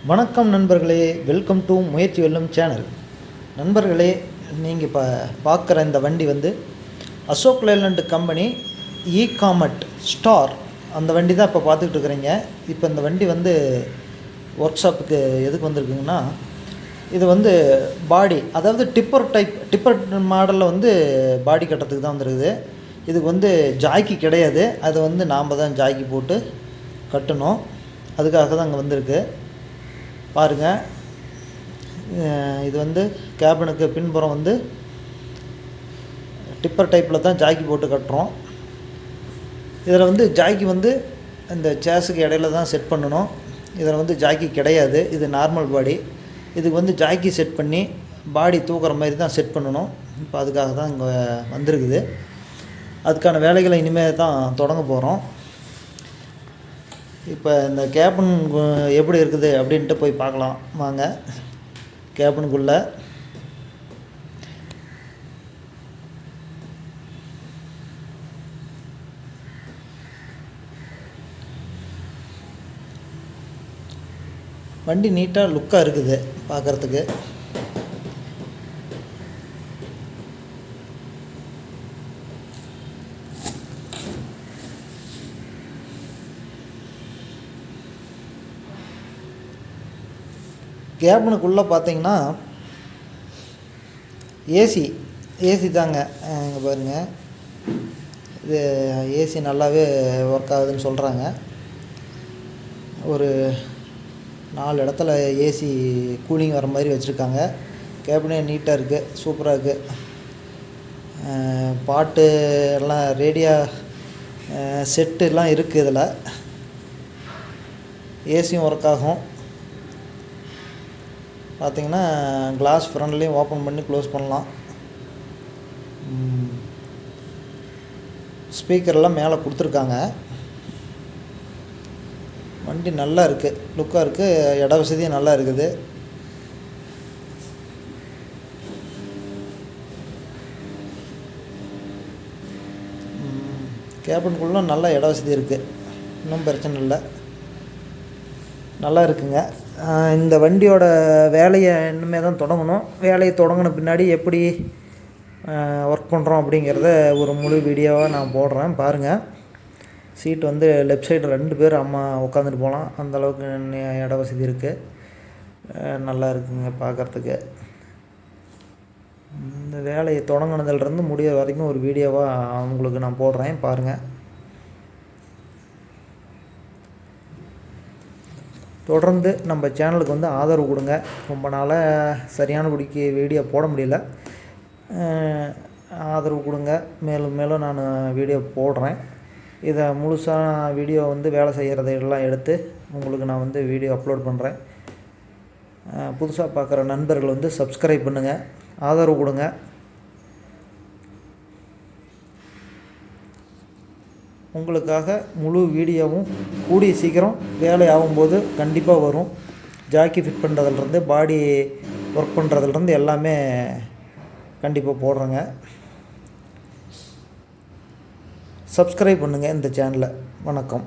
வணக்கம் நண்பர்களே, welcome to முயற்சி வெல்லும் சேனல். நண்பர்களே, நீங்கள் இப்போ பார்க்குற இந்த வண்டி வந்து Ashok Leyland company comet star அந்த வண்டி தான் இப்போ பார்த்துக்கிட்டு இருக்கிறீங்க. இப்போ இந்த வண்டி வந்து ஒர்க் ஷாப்புக்கு எதுக்கு வந்திருக்குங்கன்னா, இது வந்து பாடி, அதாவது டிப்பர் மாடலில் வந்து பாடி கட்டுறதுக்கு தான் வந்துருக்குது. இதுக்கு வந்து ஜாக்கி கிடையாது, அதை வந்து நாம் தான் ஜாக்கி போட்டு கட்டணும். அதுக்காக தான் அங்கே வந்திருக்கு. பாருங்கள், இது வந்து கேபினுக்கு பின்புறம் வந்து டிப்பர் டைப்பில் தான் ஜாக்கி போட்டு கட்டுறோம். இதில் வந்து ஜாக்கி வந்து இந்த சேஸுக்கு இடையில தான் செட் பண்ணணும். இதில் வந்து ஜாக்கி கிடையாது, இது நார்மல் பாடி. இதுக்கு வந்து ஜாக்கி செட் பண்ணி பாடி தூக்குற மாதிரி தான் செட் பண்ணணும். இப்போ அதுக்காக தான் இங்கே வந்திருக்குது. அதுக்கான வேலைகளை இனிமேல் தான் தொடங்க போகிறோம். இப்போ இந்த கேபின் எப்படி இருக்குது அப்படின்ட்டு போய் பார்க்கலாம் வாங்க. கேபினுக்குள்ளே வண்டி நீட்டாக லுக்காக இருக்குது பார்க்குறதுக்கு. கேபினுக்குள்ளே பார்த்தீங்கன்னா ஏசி தாங்க. இங்கே பாருங்கள், இது ஏசி நல்லாவே ஒர்க் ஆகுதுன்னு சொல்கிறாங்க. ஒரு 4 இடத்துல ஏசி கூலிங் வர மாதிரி வச்சுருக்காங்க. கேபினே நீட்டாக இருக்குது, சூப்பராக இருக்குது. பாட்டு எல்லாம் ரேடியோ செட்டு எல்லாம் இருக்குது. இதில் ஏசியும் ஒர்க் ஆகும். பார்த்திங்கன்னா கிளாஸ் ஃப்ரண்ட்லேயும் ஓப்பன் பண்ணி க்ளோஸ் பண்ணலாம். ஸ்பீக்கர்லாம் மேலே கொடுத்துருக்காங்க. வண்டி நல்லா இருக்குது, லுக்காக இருக்குது, இட வசதியும் நல்லா இருக்குது. கேபினுக்குள்ளே நல்ல இட வசதி இருக்குது, இன்னும் பிரச்சனை இல்லை, நல்லா இருக்குங்க. இந்த வண்டியோட வேலையை இன்னுமே தான் தொடங்கணும். வேலையை தொடங்கின பின்னாடி எப்படி ஒர்க் பண்ணுறோம் அப்படிங்கிறத ஒரு முழு வீடியோவாக நான் போடுறேன், பாருங்கள். சீட் வந்து லெஃப்ட் சைடு 2 பேர் அம்மா உட்காந்துட்டு போகலாம், அந்தளவுக்கு இட வசதி இருக்குது. நல்லா இருக்குங்க பார்க்குறதுக்கு. இந்த வேலையை தொடங்கினதுலேருந்து முடிய வரைக்கும் ஒரு வீடியோவாக உங்களுக்கு நான் போடுறேன், பாருங்கள். தொடர்ந்து நம்ம சேனலுக்கு வந்து ஆதரவு கொடுங்க. ரொம்ப நாளாக சரியானபடிக்கு வீடியோ போட முடியல, ஆதரவு கொடுங்க. மேலும் மேலும் நான் வீடியோ போடுறேன். இதை முழுசாக வீடியோ வந்து வேலை செய்கிறதையெல்லாம் எடுத்து உங்களுக்கு நான் வந்து வீடியோ அப்லோட் பண்ணுறேன். புதுசாக பார்க்குற நண்பர்கள் வந்து சப்ஸ்கிரைப் பண்ணுங்கள், ஆதரவு கொடுங்க. உங்களுக்காக முழு வீடியோவும் கூடிய சீக்கிரம் வேலை ஆகும்போது கண்டிப்பாக வரும். ஜாக்கி ஃபிட் பண்ணுறதுலேருந்து பாடி ஒர்க் பண்ணுறதுலேருந்து எல்லாமே கண்டிப்பாக போடுறேங்க. சப்ஸ்கிரைப் பண்ணுங்கள் இந்த சேனலை. வணக்கம்.